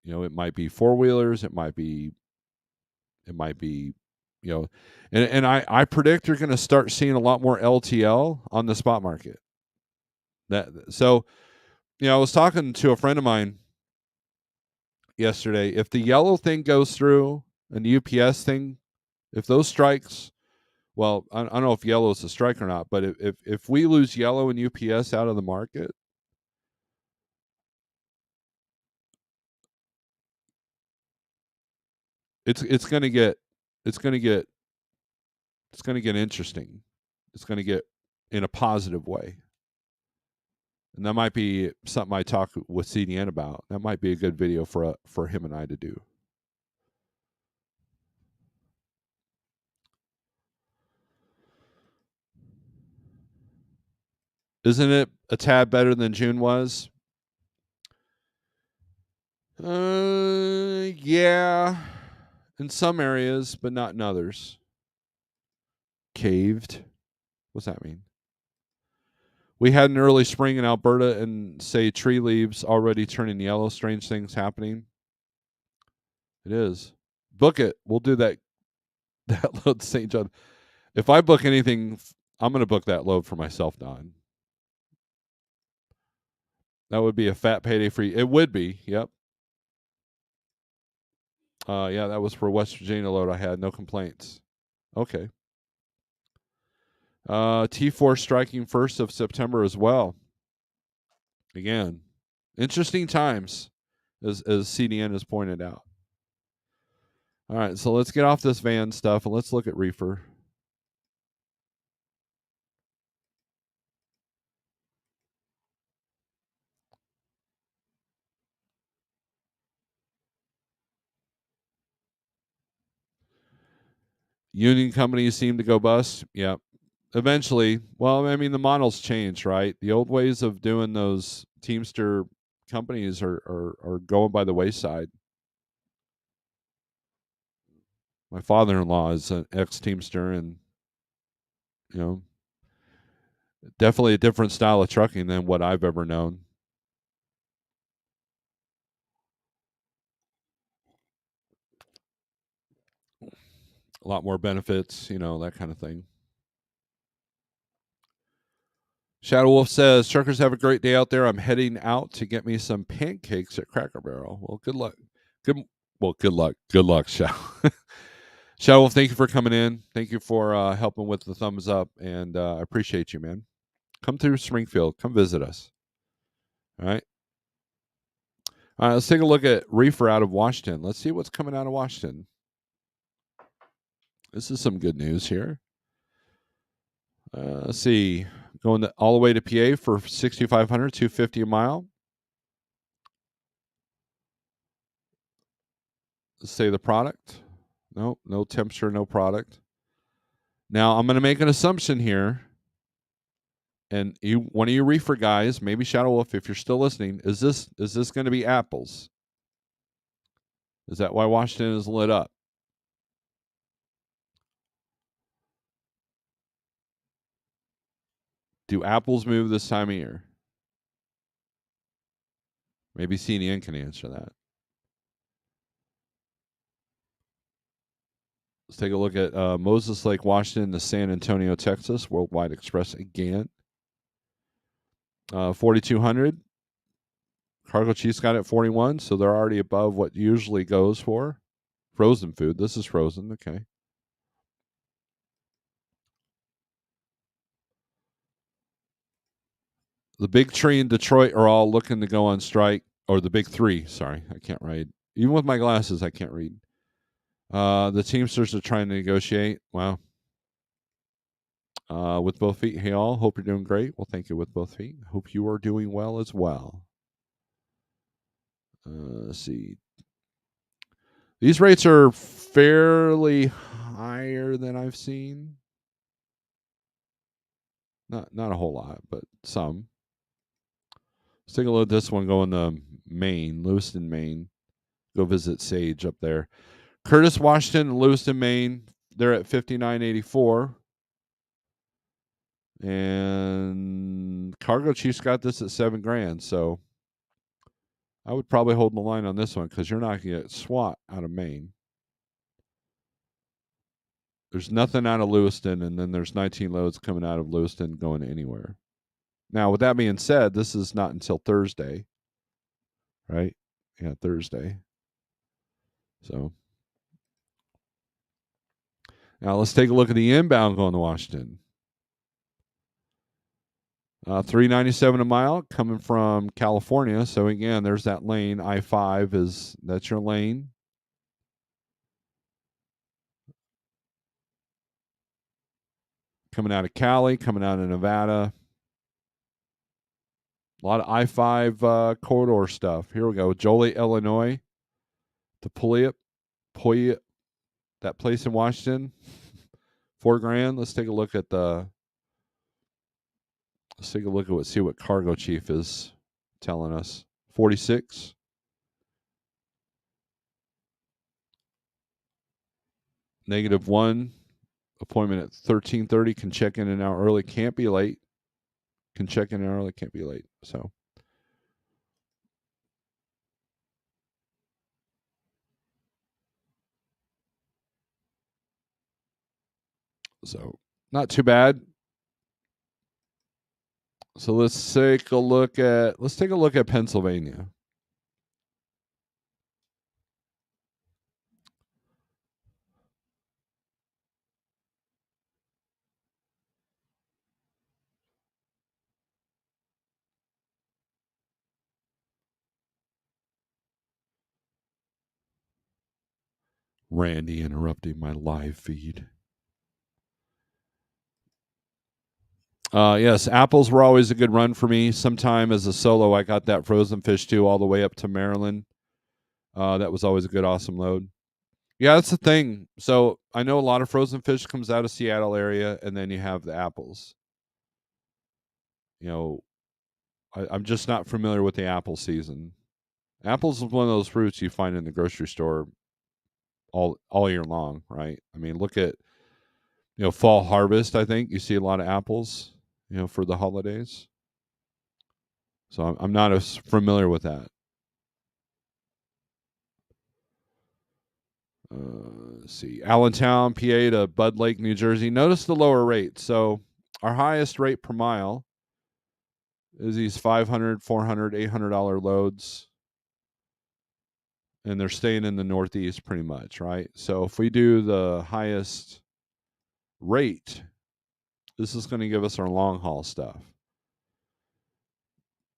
It might be 4-wheelers, it might be, and I predict you're going to start seeing a lot more LTL on the spot market. I was talking to a friend of mine yesterday. If the yellow thing goes through and the UPS thing, if those strikes, well, I don't know if yellow is a strike or not, but if we lose yellow and UPS out of the market, it's going to get interesting. It's going to get in a positive way. And that might be something I talk with CDN about. That might be a good video for him and I to do. Isn't it a tad better than June was? Yeah. in some areas, but not in others. Caved. What's that mean? We had an early spring in Alberta and say tree leaves already turning yellow. Strange things happening. It is. Book it. We'll do that. That load St. John. If I book anything, I'm going to book that load for myself, Don. That would be a fat payday for you. It would be. Yep. Yeah, that was for West Virginia load. I had no complaints. Okay. T4 striking 1st of September as well. Again, interesting times, as CDN has pointed out. All right, so let's get off this van stuff and let's look at Reefer. Union companies seem to go bust. Yep. Eventually, well, I mean, the models change, right? The old ways of doing those Teamster companies are going by the wayside. My father-in-law is an ex-Teamster, and you know, definitely a different style of trucking than what I've ever known. A lot more benefits, that kind of thing. Shadow Wolf says, truckers have a great day out there. I'm heading out to get me some pancakes at Cracker Barrel. Well, good luck. Good luck. Good luck, Shadow. Shadow Wolf, thank you for coming in. Thank you for helping with the thumbs up, and I appreciate you, man. Come through Springfield. Come visit us. All right. All right, let's take a look at Reefer out of Washington. Let's see what's coming out of Washington. This is some good news here. Let's see. Going all the way to PA for 6,500, $250 a mile. Let's say the product. No temperature, no product. Now, I'm going to make an assumption here. And one of you Reefer guys, maybe Shadow Wolf, if you're still listening, is this going to be apples? Is that why Washington is lit up? Do apples move this time of year? Maybe CNN can answer that. Let's take a look at Moses Lake, Washington to San Antonio, Texas. Worldwide Express again. 4,200. Cargo Chiefs got it 41, so they're already above what usually goes for. Frozen food. This is frozen. Okay. The big three in Detroit are all looking to go on strike. Or the big three. Sorry, I can't read. Even with my glasses, I can't read. The Teamsters are trying to negotiate. Wow. With both feet. Hey, all. Hope you're doing great. Well, thank you with both feet. Hope you are doing well as well. Let's see. These rates are fairly higher than I've seen. Not a whole lot, but some. Let's take a look at this one going to Maine, Lewiston, Maine. Go visit Sage up there. Curtis, Washington, and Lewiston, Maine. They're at 59.84. And Cargo Chiefs got this at $7,000. So I would probably hold the line on this one because you're not going to get SWAT out of Maine. There's nothing out of Lewiston, and then there's 19 loads coming out of Lewiston going anywhere. Now, with that being said, this is not until Thursday, right? Yeah, Thursday. So now let's take a look at the inbound going to Washington. $3.97 a mile coming from California. So again, there's that lane. I-5 that's your lane. Coming out of Cali, coming out of Nevada. A lot of I-5 corridor stuff. Here we go. Joliet, Illinois to Puyallup, that place in Washington. $4,000. Let's take a look at see what Cargo Chief is telling us. 46. -1. Appointment at 13:30. Can check in an hour early. Can't be late. Can check in an hour early. Can't be late. So not too bad. So let's take a look at Pennsylvania. Randy interrupting my live feed. Yes, apples were always a good run for me. Sometime as a solo, I got that frozen fish too, all the way up to Maryland. That was always a good, awesome load. Yeah, that's the thing. So I know a lot of frozen fish comes out of Seattle area, and then you have the apples. You know, I'm just not familiar with the apple season. Apples is one of those fruits you find in the grocery store all year long, right? I mean, look at fall harvest. I think you see a lot of apples, for the holidays. So I'm not as familiar with that. Let's see, Allentown, PA to Bud Lake, New Jersey. Notice the lower rate. So our highest rate per mile is these $500, $400, $800 loads, and they're staying in the Northeast pretty much, right? So if we do the highest rate, this is going to give us our long haul stuff.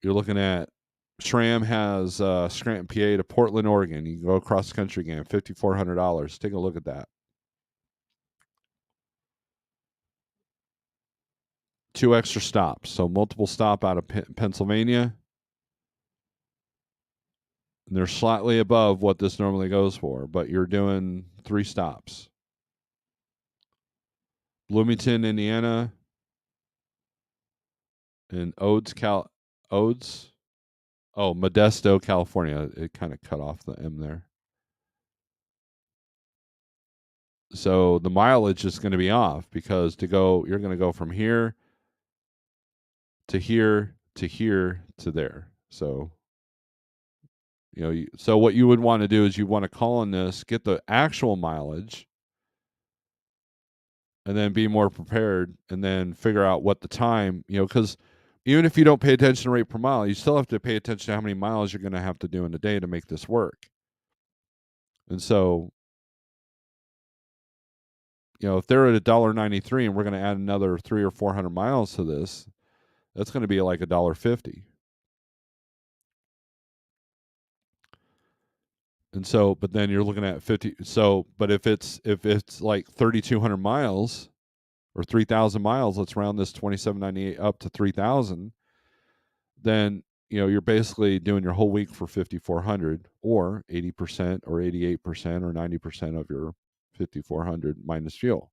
You're looking at SRAM has Scranton, PA to Portland, Oregon. You can go across the country again, $5,400. Take a look at that. 2 extra stops, so multiple stop out of Pennsylvania. And they're slightly above what this normally goes for, but you're doing 3 stops. Bloomington, Indiana, and Modesto, California. It kind of cut off the M there. So the mileage is going to be off because you're going to go from here to here to here to there. So so what you would want to do is you want to call on this, get the actual mileage, and then be more prepared, and then figure out what the time, because even if you don't pay attention to rate per mile, you still have to pay attention to how many miles you're going to have to do in a day to make this work. And so, if they're at $1.93 and we're going to add another 300 or 400 miles to this, that's going to be like $1.50. And so, but then you're looking at 50. So, but if it's like 3,200 miles or 3,000 miles, let's round this 2,798 up to 3,000. Then you're basically doing your whole week for 5,400, or 80% or 88% or 90% of your 5,400 minus fuel.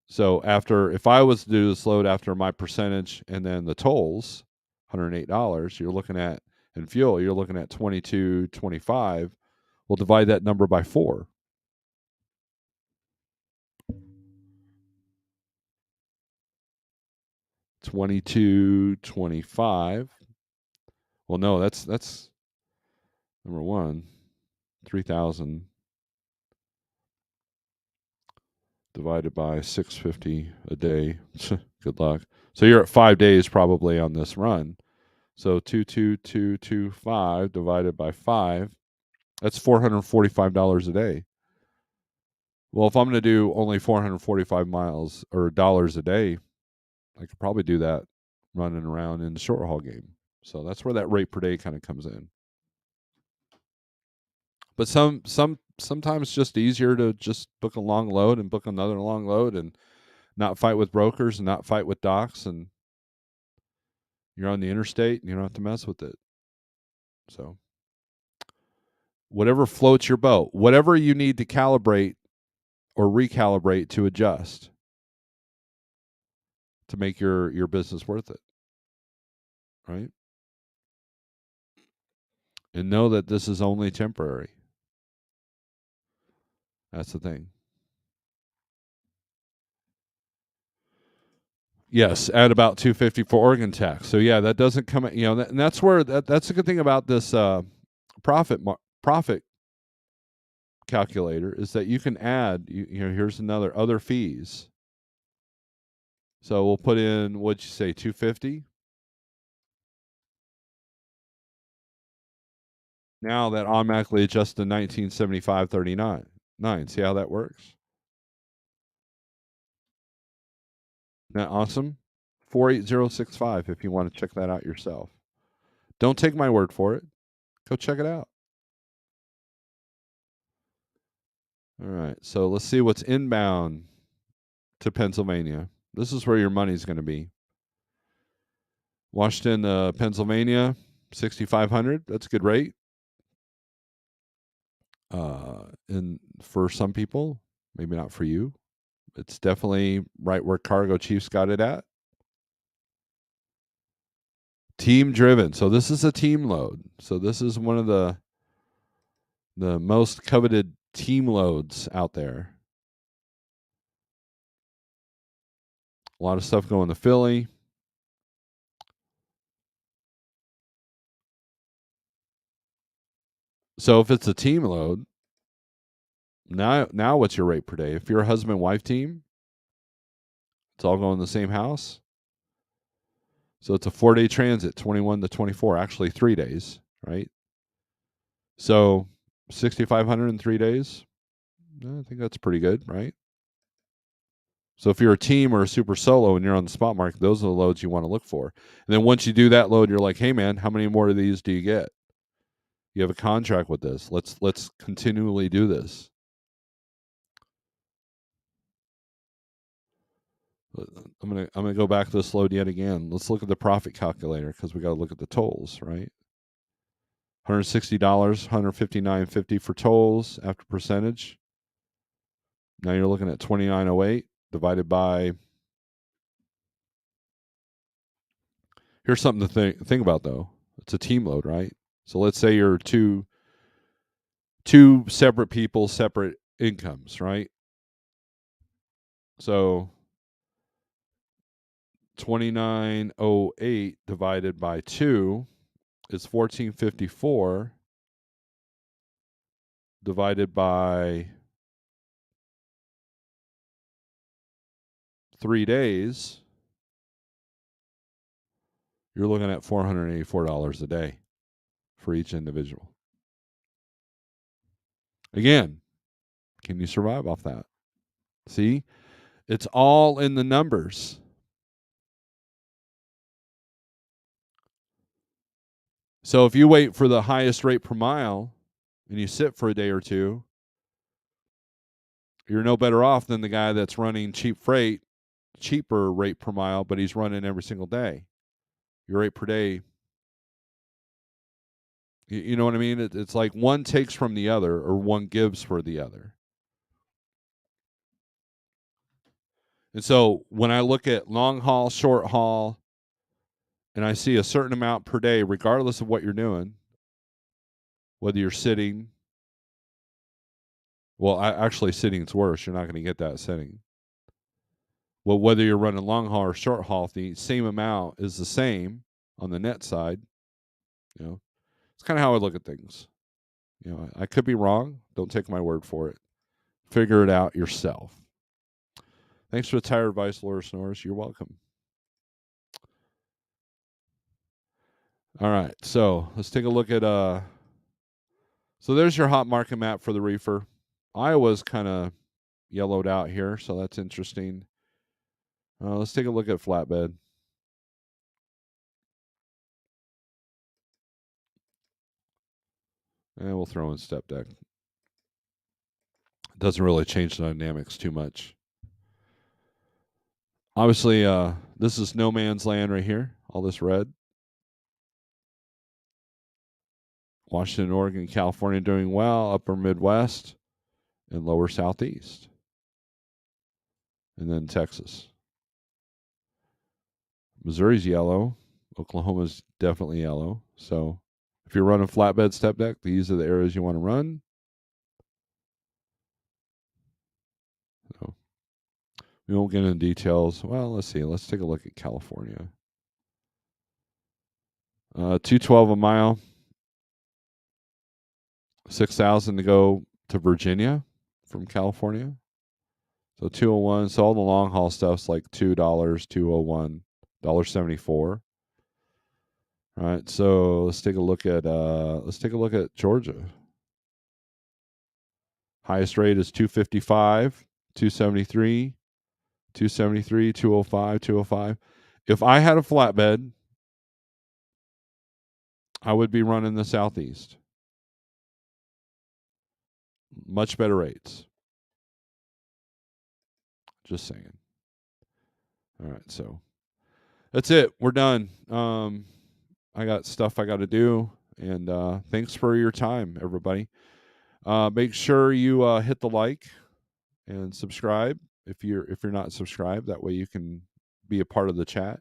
So if I was to do this load after my percentage and then the tolls, $108, you're looking at, in fuel, you're looking at 22.25. We'll divide that number by 4. $22.25. Well, no, that's number one. 3,000 divided by 650 a day. Good luck. So you're at 5 days probably on this run. So 22225 divided by 5. That's $445 a day. Well, if I'm going to do only 445 miles or dollars a day, I could probably do that running around in the short haul game. So that's where that rate per day kind of comes in. But sometimes it's just easier to just book a long load and book another long load and not fight with brokers and not fight with docks, and you're on the interstate and you don't have to mess with it. So whatever floats your boat, whatever you need to calibrate or recalibrate to adjust to make your business worth it, right? And know that this is only temporary. That's the thing. Yes, at about 250 for organ tax. So yeah, that doesn't come. And that's where that's a good thing about this profit calculator is that you can add. Here's another other fees. So we'll put in, what'd you say, 250. Now that automatically adjusts to 1975.39. See how that works? Isn't that awesome? 48065 if you want to check that out yourself. Don't take my word for it. Go check it out. All right. So let's see what's inbound to Pennsylvania. This is where your money's going to be. Washington, Pennsylvania, 6,500. That's a good rate. And for some people, maybe not for you. It's definitely right where Cargo Chiefs got it at. Team driven. So this is a team load. So this is one of the most coveted team loads out there. A lot of stuff going to Philly. So if it's a team load, now what's your rate per day? If you're a husband-wife team, it's all going in the same house. So it's a 4-day transit, 21 to 24, actually 3 days, right? So 6,500 in 3 days. I think that's pretty good, right? So if you're a team or a super solo and you're on the spot market, those are the loads you want to look for. And then once you do that load, you're like, hey man, how many more of these do you get? You have a contract with this. Let's continually do this. I'm gonna go back to this load yet again. Let's look at the profit calculator because we got to look at the tolls, right? $160, $159.50 for tolls after percentage. Now you're looking at 2908 divided by. Here's something to think about though. It's a team load, right? So let's say you're two separate people, separate incomes, right? So 2908 divided by 2 is 1454 divided by 3 days. You're looking at $484 a day for each individual. Again, can you survive off that? See, it's all in the numbers. So if you wait for the highest rate per mile and you sit for a day or two, you're no better off than the guy that's running cheap freight, cheaper rate per mile, but he's running every single day. Your rate per day, you know what I mean? It's like one takes from the other or one gives for the other. And so when I look at long haul, short haul, and I see a certain amount per day, regardless of what you're doing, whether you're sitting, well, actually sitting's worse. You're not going to get that sitting. Well, whether you're running long haul or short haul, the same amount is the same on the net side. It's kind of how I look at things. I could be wrong. Don't take my word for it. Figure it out yourself. Thanks for the tire advice, Laura Snores. You're welcome. All right, so let's take a look at so there's your hot market map for the Reefer. Iowa's kind of yellowed out here, so that's interesting. Let's take a look at flatbed. And we'll throw in step deck. Doesn't really change the dynamics too much. Obviously, this is no man's land right here, all this red. Washington, Oregon, California doing well, upper Midwest, and lower Southeast. And then Texas. Missouri's yellow. Oklahoma's definitely yellow. So if you're running flatbed step deck, these are the areas you want to run. We won't get into details. Well, let's see. Let's take a look at California. 212 a mile, 6,000 to go to Virginia from California. So 201. So all the long haul stuff's like $2, 201, $1.74. All right. So let's take a look at Georgia. Highest rate is 255, 273, 273, 205, 205. If I had a flatbed, I would be running the Southeast. Much better rates. Just saying. All right, so that's it. We're done. I got stuff I got to do, and thanks for your time, everybody. Make sure you hit the like and subscribe if you're not subscribed. That way you can be a part of the chat.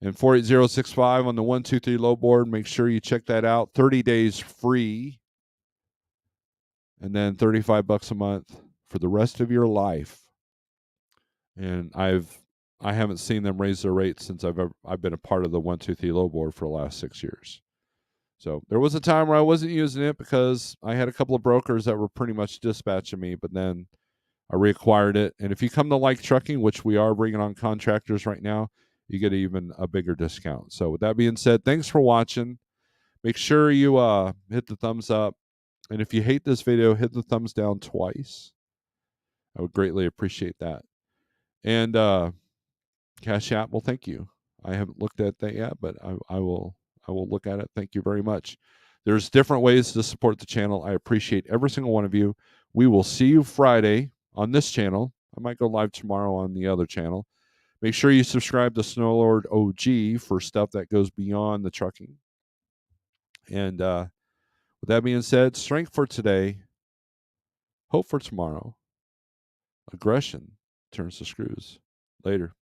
And 48065 on the 123 low board. Make sure you check that out. 30 days free, and then $35 a month for the rest of your life. And I haven't seen them raise their rates since I've been a part of the 123 low board for the last 6 years. So there was a time where I wasn't using it because I had a couple of brokers that were pretty much dispatching me, but then I reacquired it. And if you come to Like Trucking, which we are bringing on contractors right now, you get even a bigger discount. So with that being said, thanks for watching. Make sure you hit the thumbs up. And if you hate this video, hit the thumbs down twice. I would greatly appreciate that. And Cash App, well, thank you. I haven't looked at that yet, but I will look at it. Thank you very much. There's different ways to support the channel. I appreciate every single one of you. We will see you Friday on this channel. I might go live tomorrow on the other channel. Make sure you subscribe to Snorelord OG for stuff that goes beyond the trucking. And with that being said, strength for today, hope for tomorrow. Aggression turns to screws. Later.